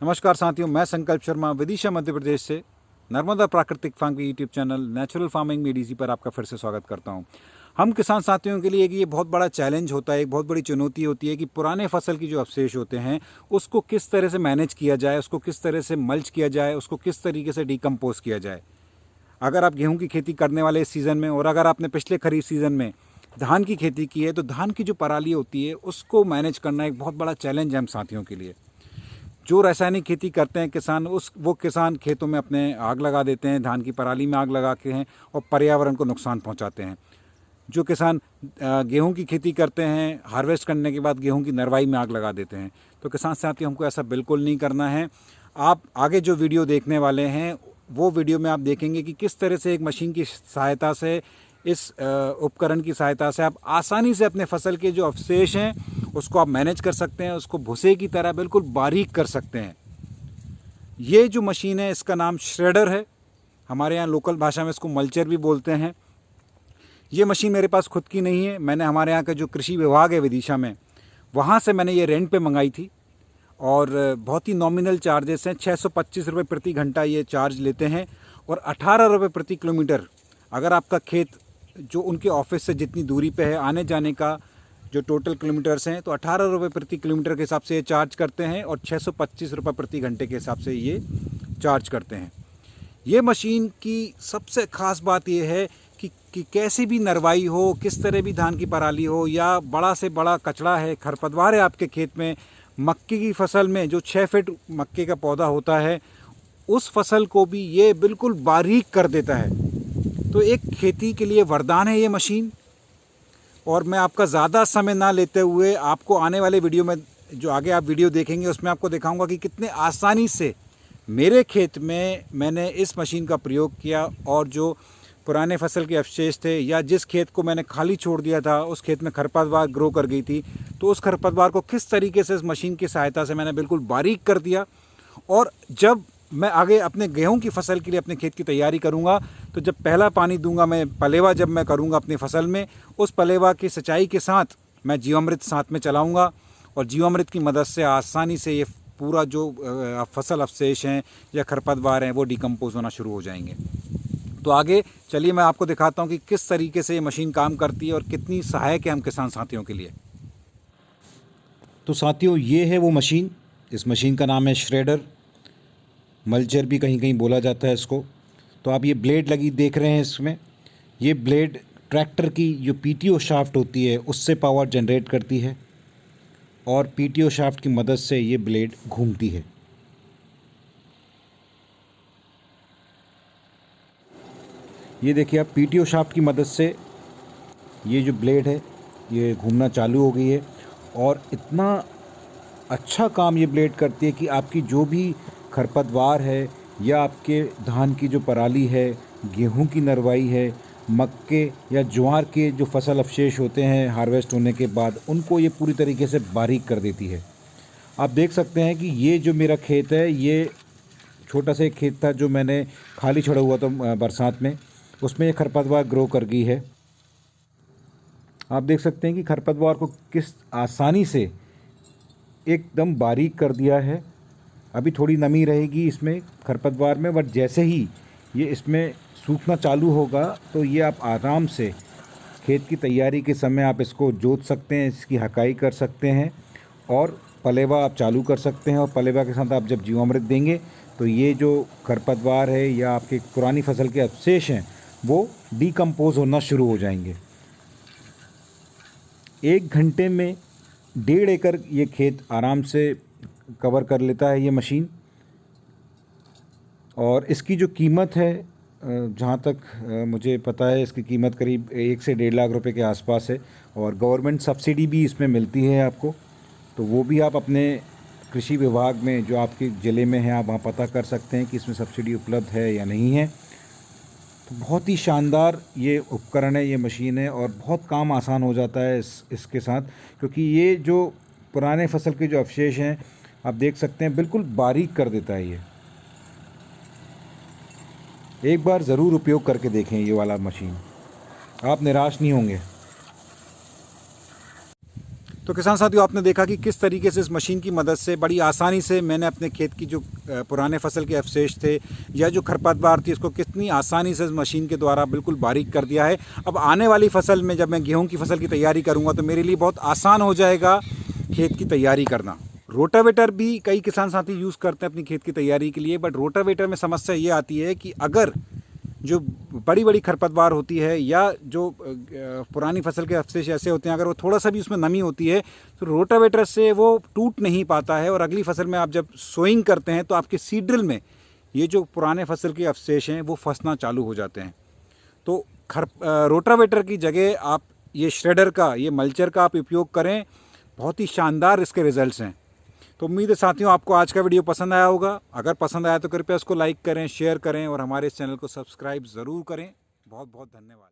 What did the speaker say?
नमस्कार साथियों, मैं संकल्प शर्मा विदिशा मध्य प्रदेश से नर्मदा प्राकृतिक फार्म के यूट्यूब चैनल नेचुरल फार्मिंग में डीसी पर आपका फिर से स्वागत करता हूं। हम किसान साथियों के लिए कि ये बहुत बड़ा चैलेंज होता है, एक बहुत बड़ी चुनौती होती है कि पुराने फसल की जो अवशेष होते हैं उसको किस तरह से मैनेज किया जाए, उसको किस तरह से मल्च किया जाए, उसको किस तरीके से डिकम्पोज किया जाए। अगर आप गेहूँ की खेती करने वाले इस सीज़न में और अगर आपने पिछले खरीफ सीज़न में धान की खेती की है तो धान की जो पराली होती है उसको मैनेज करना एक बहुत बड़ा चैलेंज है हम साथियों के लिए। जो रासायनिक खेती करते हैं किसान, वो किसान खेतों में अपने आग लगा देते हैं, धान की पराली में आग लगा के हैं और पर्यावरण को नुकसान पहुंचाते हैं। जो किसान गेहूं की खेती करते हैं, हार्वेस्ट करने के बाद गेहूं की नरवाई में आग लगा देते हैं। तो किसान साथियों, हमको ऐसा बिल्कुल नहीं करना है। आप आगे जो वीडियो देखने वाले हैं वो वीडियो में आप देखेंगे कि किस तरह से एक मशीन की सहायता से, इस उपकरण की सहायता से आप आसानी से अपने फसल के जो अवशेष हैं उसको आप मैनेज कर सकते हैं, उसको भूसे की तरह बिल्कुल बारीक कर सकते हैं। ये जो मशीन है इसका नाम श्रेडर है, हमारे यहाँ लोकल भाषा में इसको मल्चर भी बोलते हैं। ये मशीन मेरे पास खुद की नहीं है, मैंने हमारे यहाँ का जो कृषि विभाग है विदिशा में, वहाँ से मैंने ये रेंट पे मंगाई थी और बहुत ही नॉमिनल चार्जेस हैं। 625 रुपये प्रति घंटा ये चार्ज लेते हैं और 18 रुपये प्रति किलोमीटर। अगर आपका खेत जो उनके ऑफिस से जितनी दूरी पे है, आने जाने का जो टोटल किलोमीटर्स हैं, तो 18 रुपये प्रति किलोमीटर के हिसाब से ये चार्ज करते हैं और 625 रुपये प्रति घंटे के हिसाब से ये चार्ज करते हैं। ये मशीन की सबसे ख़ास बात ये है कि कैसी भी नरवाई हो, किस तरह भी धान की पराली हो या बड़ा से बड़ा कचड़ा है, खरपतवार है आपके खेत में, मक्के की फसल में जो 6 फीट मक्के का पौधा होता है उस फसल को भी ये बिल्कुल बारीक कर देता है। तो एक खेती के लिए वरदान है ये मशीन। और मैं आपका ज़्यादा समय ना लेते हुए आपको आने वाले वीडियो में, जो आगे आप वीडियो देखेंगे उसमें आपको दिखाऊंगा कि कितने आसानी से मेरे खेत में मैंने इस मशीन का प्रयोग किया और जो पुराने फसल के अवशेष थे या जिस खेत को मैंने खाली छोड़ दिया था उस खेत में खरपतवार ग्रो कर गई थी, तो उस खरपतवार को किस तरीके से इस मशीन की सहायता से मैंने बिल्कुल बारीक कर दिया। और जब मैं आगे अपने गेहूं की फसल के लिए अपने खेत की तैयारी करूंगा तो जब पहला पानी दूंगा, मैं पलेवा जब मैं करूंगा अपनी फसल में, उस पलेवा की सिंचाई के साथ मैं जीवामृत साथ में चलाऊंगा और जीवामृत की मदद से आसानी से ये पूरा जो फसल अवशेष हैं या खरपतवार हैं वो डिकम्पोज होना शुरू हो जाएंगे। तो आगे चलिए मैं आपको दिखाता हूँ कि किस तरीके से ये मशीन काम करती है और कितनी सहायक है हम किसान साथियों के लिए। तो साथियों, ये है वो मशीन। इस मशीन का नाम है श्रेडर, मल्चर भी कहीं कहीं बोला जाता है इसको। तो आप ये ब्लेड लगी देख रहे हैं इसमें, ये ब्लेड ट्रैक्टर की जो पीटीओ शाफ्ट होती है उससे पावर जनरेट करती है और पीटीओ शाफ्ट की मदद से ये ब्लेड घूमती है। ये देखिए आप, पीटीओ शाफ्ट की मदद से ये जो ब्लेड है ये घूमना चालू हो गई है और इतना अच्छा काम ये ब्लेड करती है कि आपकी जो भी खरपतवार है या आपके धान की जो पराली है, गेहूं की नरवाई है, मक्के या ज्वार के जो फसल अवशेष होते हैं हार्वेस्ट होने के बाद, उनको ये पूरी तरीके से बारीक कर देती है। आप देख सकते हैं कि ये जो मेरा खेत है, ये छोटा सा एक खेत था जो मैंने खाली छोड़ा हुआ था बरसात में, उसमें ये खरपतवार ग्रो कर गई है। आप देख सकते हैं कि खरपतवार को किस आसानी से एकदम बारीक कर दिया है। अभी थोड़ी नमी रहेगी इसमें खरपतवार में, बट जैसे ही ये इसमें सूखना चालू होगा तो ये आप आराम से खेत की तैयारी के समय आप इसको जोत सकते हैं, इसकी हकाई कर सकते हैं और पलेवा आप चालू कर सकते हैं। और पलेवा के साथ आप जब जीवामृत देंगे तो ये जो खरपतवार है या आपके पुरानी फसल के अवशेष हैं वो डिकम्पोज होना शुरू हो जाएंगे। 1 घंटे में 1.5 एकड़ ये खेत आराम से कवर कर लेता है ये मशीन। और इसकी जो कीमत है, जहाँ तक मुझे पता है, इसकी कीमत करीब 1 से 1.5 लाख रुपए के आसपास है और गवर्नमेंट सब्सिडी भी इसमें मिलती है आपको। तो वो भी आप अपने कृषि विभाग में जो आपके ज़िले में है आप वहाँ पता कर सकते हैं कि इसमें सब्सिडी उपलब्ध है या नहीं है। तो बहुत ही शानदार ये उपकरण है, ये मशीन है और बहुत काम आसान हो जाता है इसके साथ, क्योंकि ये जो पुराने फसल के जो अवशेष हैं आप देख सकते हैं बिल्कुल बारीक कर देता है ये। एक बार ज़रूर उपयोग करके देखें ये वाला मशीन, आप निराश नहीं होंगे। तो किसान साथियों, आपने देखा कि किस तरीके से इस मशीन की मदद से बड़ी आसानी से मैंने अपने खेत की जो पुराने फसल के अवशेष थे या जो खरपतवार थी, इसको कितनी आसानी से इस मशीन के द्वारा बिल्कुल बारीक कर दिया है। अब आने वाली फसल में जब मैं गेहूं की फसल की तैयारी करूंगा तो मेरे लिए बहुत आसान हो जाएगा खेत की तैयारी करना। रोटावेटर भी कई किसान साथी यूज़ करते हैं अपनी खेत की तैयारी के लिए, बट रोटावेटर में समस्या ये आती है कि अगर जो बड़ी बड़ी खरपतवार होती है या जो पुरानी फसल के अवशेष ऐसे होते हैं, अगर वो थोड़ा सा भी उसमें नमी होती है तो रोटावेटर से वो टूट नहीं पाता है, और अगली फसल में आप जब सोइंग करते हैं तो आपके सीड ड्रिल में ये जो पुराने फसल के अवशेष हैं वो फंसना चालू हो जाते हैं। तो रोटावेटर की जगह आप ये श्रेडर का, ये मल्चर का आप उपयोग करें, बहुत ही शानदार इसके रिजल्ट्स हैं। तो उम्मीद है साथियों आपको आज का वीडियो पसंद आया होगा। अगर पसंद आया तो कृपया उसको लाइक करें, शेयर करें और हमारे इस चैनल को सब्सक्राइब ज़रूर करें। बहुत बहुत धन्यवाद।